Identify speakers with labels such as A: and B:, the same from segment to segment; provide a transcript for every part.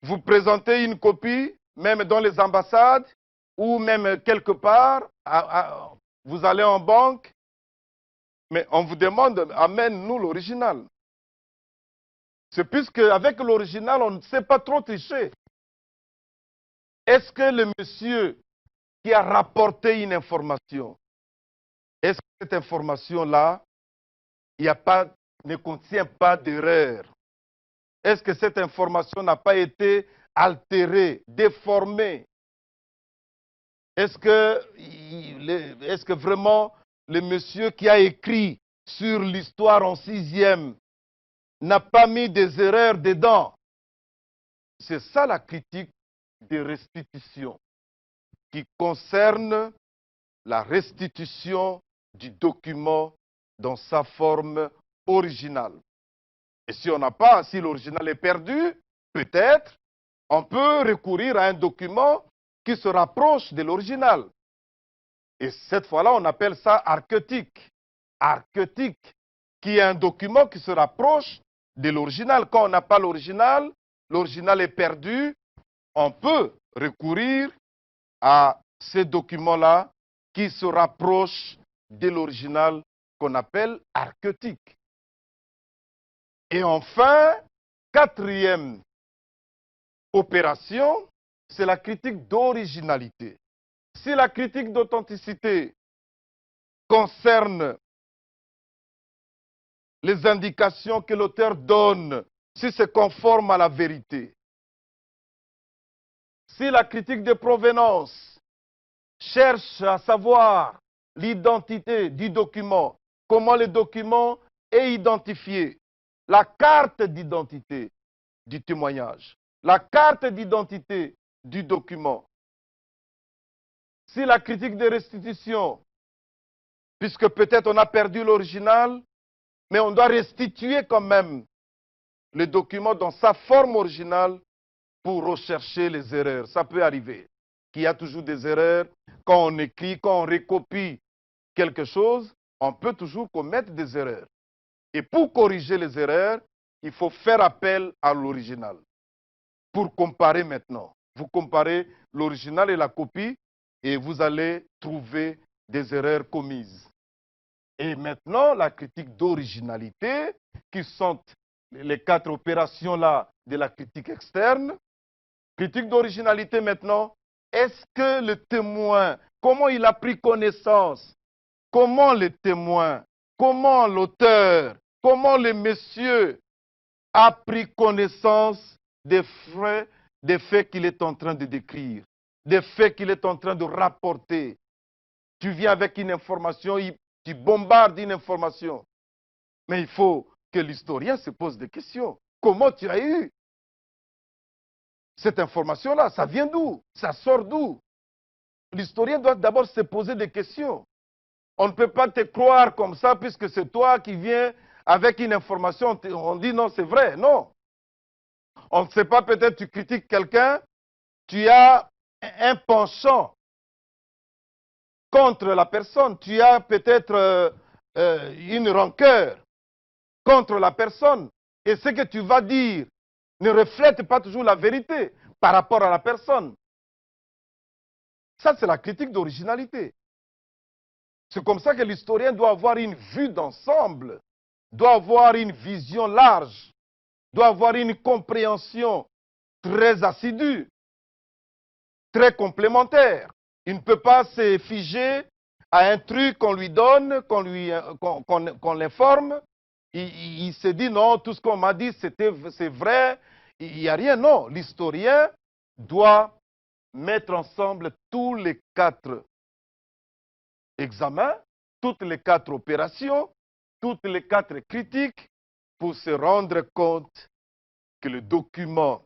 A: vous présentez une copie, même dans les ambassades, ou même quelque part, vous allez en banque, mais on vous demande, amène-nous l'original. C'est puisque avec l'original, on ne sait pas trop tricher. Est-ce que le monsieur qui a rapporté une information, est-ce que cette information-là, ne contient pas d'erreur? Est-ce que cette information n'a pas été altérée, déformée? Est-ce que vraiment le monsieur qui a écrit sur l'histoire en 6e n'a pas mis des erreurs dedans? C'est ça la critique des restitutions qui concerne la restitution du document dans sa forme originale. Et si on n'a pas, si l'original est perdu, peut-être, on peut recourir à un document qui se rapproche de l'original. Et cette fois-là, on appelle ça archétique. Archétique, qui est un document qui se rapproche de l'original. Quand on n'a pas l'original est perdu, on peut recourir à ces documents-là qui se rapprochent de l'original qu'on appelle archétique. Et enfin, 4e opération, c'est la critique d'originalité. Si la critique d'authenticité concerne les indications que l'auteur donne, si c'est conforme à la vérité, si la critique de provenance cherche à savoir l'identité du document, comment le document est identifié, la carte d'identité du témoignage, la carte d'identité du document. Si la critique de restitution, puisque peut-être on a perdu l'original, mais on doit restituer quand même le document dans sa forme originale pour rechercher les erreurs. Ça peut arriver qu'il y a toujours des erreurs. Quand on écrit, quand on recopie quelque chose, on peut toujours commettre des erreurs. Et pour corriger les erreurs, il faut faire appel à l'original. Pour comparer maintenant, vous comparez l'original et la copie et vous allez trouver des erreurs commises. Et maintenant, la critique d'originalité, qui sont les 4 opérations-là de la critique externe. Critique d'originalité maintenant, est-ce que le témoin, comment il a pris connaissance? Comment le témoin, comment l'auteur, comment le monsieur a pris connaissance des faits qu'il est en train de décrire, des faits qu'il est en train de rapporter? Tu viens avec une information, tu bombardes une information. Mais il faut que l'historien se pose des questions. Comment tu as eu cette information-là? Ça vient d'où? Ça sort d'où? L'historien doit d'abord se poser des questions. On ne peut pas te croire comme ça puisque c'est toi qui viens avec une information. On dit non, c'est vrai. Non. On ne sait pas, peut-être tu critiques quelqu'un, tu as un penchant contre la personne. Tu as peut-être une rancœur contre la personne. Et ce que tu vas dire ne reflète pas toujours la vérité par rapport à la personne. Ça, c'est la critique d'originalité. C'est comme ça que l'historien doit avoir une vue d'ensemble, doit avoir une vision large, doit avoir une compréhension très assidue, très complémentaire. Il ne peut pas se figer à un truc qu'on lui donne, qu'on l'informe. Il se dit non, tout ce qu'on m'a dit, c'est vrai. Il n'y a rien. Non, l'historien doit mettre ensemble tous les 4 examens, toutes les 4 opérations, toutes les 4 critiques pour se rendre compte que le document,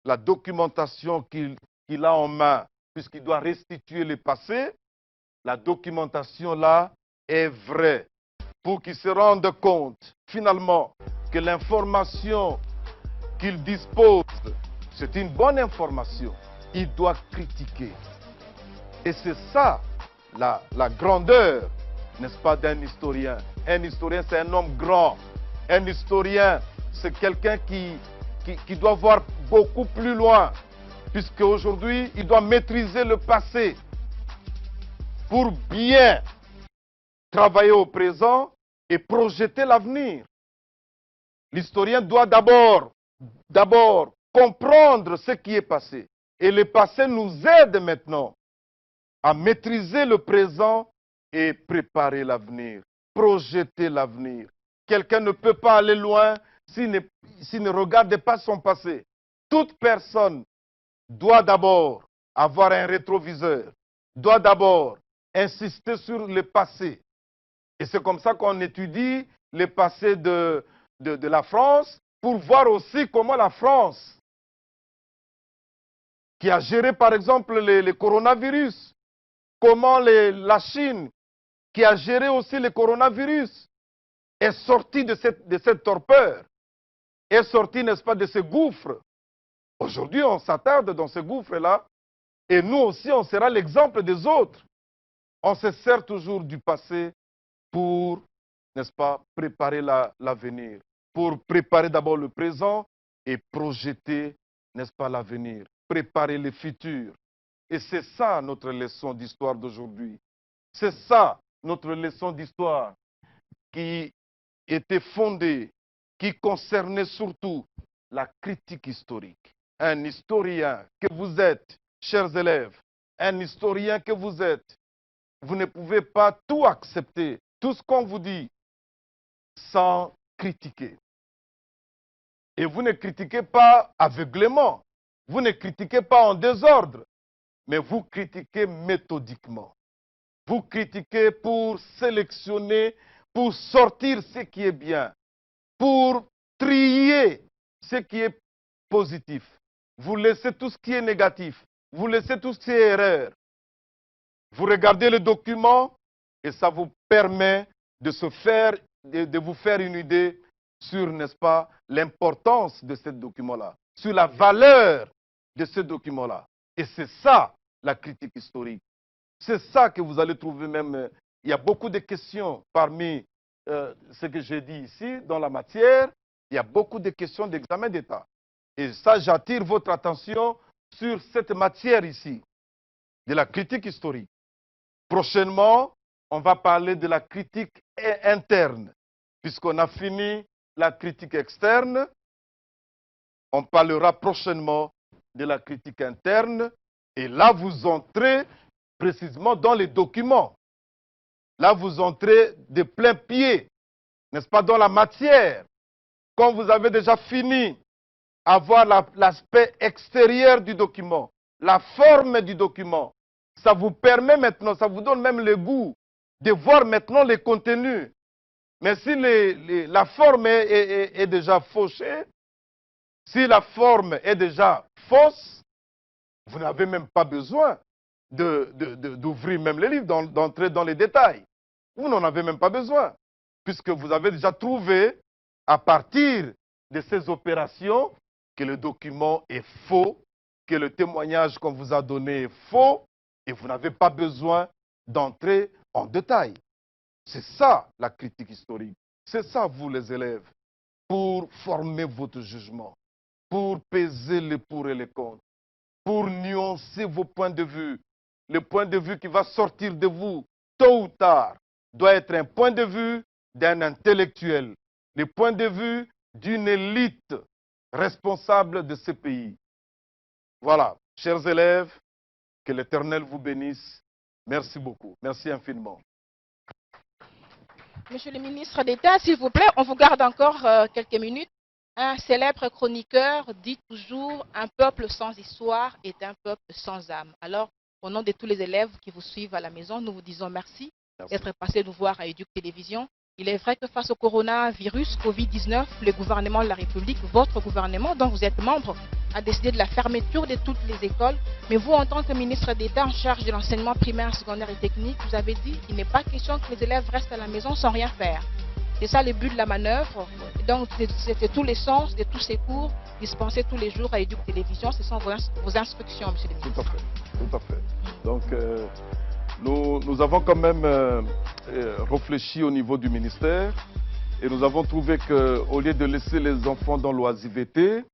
A: la documentation qu'il a en main, puisqu'il doit restituer le passé, la documentation là est vraie. Pour qu'il se rende compte finalement que l'information qu'il dispose, c'est une bonne information, il doit critiquer. Et c'est ça la grandeur, n'est-ce pas, d'un historien. Un historien, c'est un homme grand. Un historien, c'est quelqu'un qui qui doit voir beaucoup plus loin, puisque aujourd'hui, il doit maîtriser le passé pour bien travailler au présent et projeter l'avenir. L'historien doit d'abord comprendre ce qui est passé. Et le passé nous aide maintenant à maîtriser le présent et préparer l'avenir, projeter l'avenir. Quelqu'un ne peut pas aller loin s'il ne regarde pas son passé. Toute personne doit d'abord avoir un rétroviseur, doit d'abord insister sur le passé. Et c'est comme ça qu'on étudie le passé de la France pour voir aussi comment la France, qui a géré par exemple le coronavirus, comment la Chine, qui a géré aussi le coronavirus, est sortie de cette torpeur, est sortie, n'est-ce pas, de ce gouffre. Aujourd'hui, on s'attarde dans ce gouffre-là, et nous aussi, on sera l'exemple des autres. On se sert toujours du passé pour, n'est-ce pas, préparer l'avenir, pour préparer d'abord le présent et projeter, n'est-ce pas, l'avenir, préparer le futur. Et c'est ça notre leçon d'histoire d'aujourd'hui. C'est ça notre leçon d'histoire qui était fondée, qui concernait surtout la critique historique. Un historien que vous êtes, chers élèves, un historien que vous êtes, vous ne pouvez pas tout accepter, tout ce qu'on vous dit, sans critiquer. Et vous ne critiquez pas aveuglément, vous ne critiquez pas en désordre, mais vous critiquez méthodiquement. Vous critiquez pour sélectionner, pour sortir ce qui est bien, pour trier ce qui est positif. Vous laissez tout ce qui est négatif, vous laissez tout ce qui est erreur. Vous regardez le document et ça vous permet de vous faire une idée sur, n'est-ce pas, l'importance de ce document-là, sur la valeur de ce document-là. Et c'est ça, la critique historique. C'est ça que vous allez trouver même. Il y a beaucoup de questions parmi ce que j'ai dit ici, dans la matière. Il y a beaucoup de questions d'examen d'État. Et ça, j'attire votre attention sur cette matière ici, de la critique historique. Prochainement, on va parler de la critique interne. Puisqu'on a fini la critique externe, on parlera prochainement de la critique interne. Et là, vous entrez précisément dans les documents. Là, vous entrez de plein pied, n'est-ce pas, dans la matière. Quand vous avez déjà fini à voir l'aspect extérieur du document, la forme du document, ça vous permet maintenant, ça vous donne même le goût de voir maintenant les contenus. Mais si la forme est déjà fauchée, si la forme est déjà fausse, vous n'avez même pas besoin d'ouvrir même les livres, d'entrer dans les détails. Vous n'en avez même pas besoin, puisque vous avez déjà trouvé, à partir de ces opérations, que le document est faux, que le témoignage qu'on vous a donné est faux, et vous n'avez pas besoin d'entrer en détail. C'est ça la critique historique. C'est ça, vous les élèves, pour former votre jugement, pour peser les pour et les contre, pour nuancer vos points de vue. Le point de vue qui va sortir de vous, tôt ou tard, doit être un point de vue d'un intellectuel, le point de vue d'une élite responsable de ce pays. Voilà, chers élèves, que l'Éternel vous bénisse. Merci beaucoup. Merci infiniment.
B: Monsieur le ministre d'État, s'il vous plaît, on vous garde encore quelques minutes. Un célèbre chroniqueur dit toujours « Un peuple sans histoire est un peuple sans âme ». Alors, au nom de tous les élèves qui vous suivent à la maison, nous vous disons merci d'être passé nous voir à Éduc Télévision. Il est vrai que face au coronavirus Covid-19, le gouvernement de la République, votre gouvernement dont vous êtes membre, a décidé de la fermeture de toutes les écoles. Mais vous, en tant que ministre d'État en charge de l'enseignement primaire, secondaire et technique, vous avez dit qu'il n'est pas question que les élèves restent à la maison sans rien faire. C'est ça le but de la manœuvre. Donc, c'était tous les sens de tous ces cours dispensés tous les jours à Éduc Télévision. Ce sont vos instructions, monsieur le ministre.
A: Tout à fait. Tout à fait. Donc, nous avons quand même réfléchi au niveau du ministère et nous avons trouvé qu'au lieu de laisser les enfants dans l'oisiveté,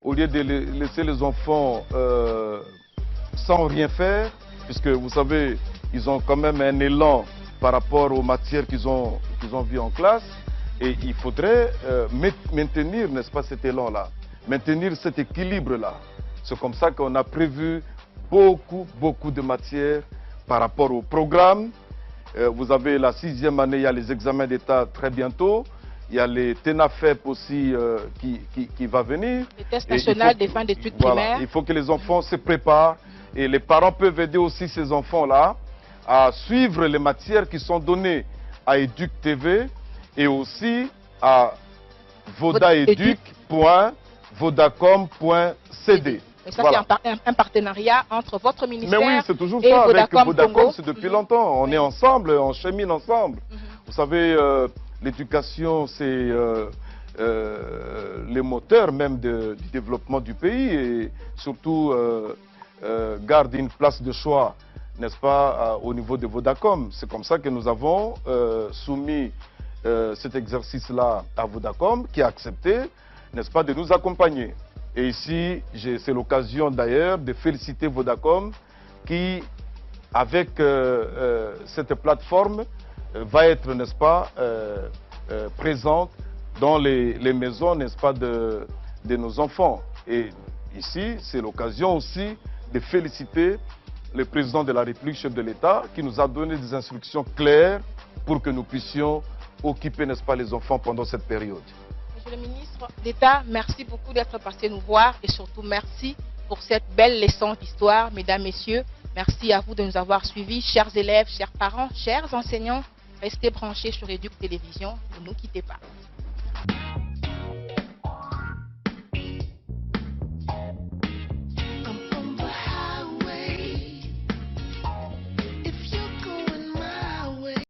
A: au lieu de laisser les enfants sans rien faire, puisque vous savez, ils ont quand même un élan par rapport aux matières qu'ils ont vues en classe, et il faudrait maintenir, n'est-ce pas, cet élan-là, maintenir cet équilibre-là. C'est comme ça qu'on a prévu beaucoup de matières par rapport au programme. Vous avez la 6e année, il y a les examens d'État très bientôt. Il y a les TENAFEP aussi qui va venir.
B: Le test national des fins d'études primaires.
A: Il faut que les enfants se préparent et les parents peuvent aider aussi ces enfants-là à suivre les matières qui sont données à Éduc TV et aussi à vodaeduc.vodacom.cd.
B: Et ça, voilà. C'est un partenariat entre votre ministère
A: Mais oui, c'est toujours
B: et
A: ça,
B: Vodacom
A: avec Vodacom,
B: Congo.
A: c'est depuis longtemps. On est ensemble, on chemine ensemble. Vous savez, l'éducation, c'est les moteurs même du développement du pays et surtout garde une place de choix, n'est-ce pas, au niveau de Vodacom. C'est comme ça que nous avons soumis cet exercice-là à Vodacom qui a accepté, n'est-ce pas, de nous accompagner. Et ici, c'est l'occasion d'ailleurs de féliciter Vodacom qui, avec cette plateforme, va être, n'est-ce pas, présente dans les maisons, n'est-ce pas, de nos enfants. Et ici, c'est l'occasion aussi de féliciter le président de la République, chef de l'État, qui nous a donné des instructions claires pour que nous puissions occuper, n'est-ce pas, les enfants pendant cette période.
B: Monsieur le ministre d'État, merci beaucoup d'être passé nous voir et surtout merci pour cette belle leçon d'histoire. Mesdames, Messieurs, merci à vous de nous avoir suivis. Chers élèves, chers parents, chers enseignants, restez branchés sur Éduc Télévision. Ne nous quittez pas.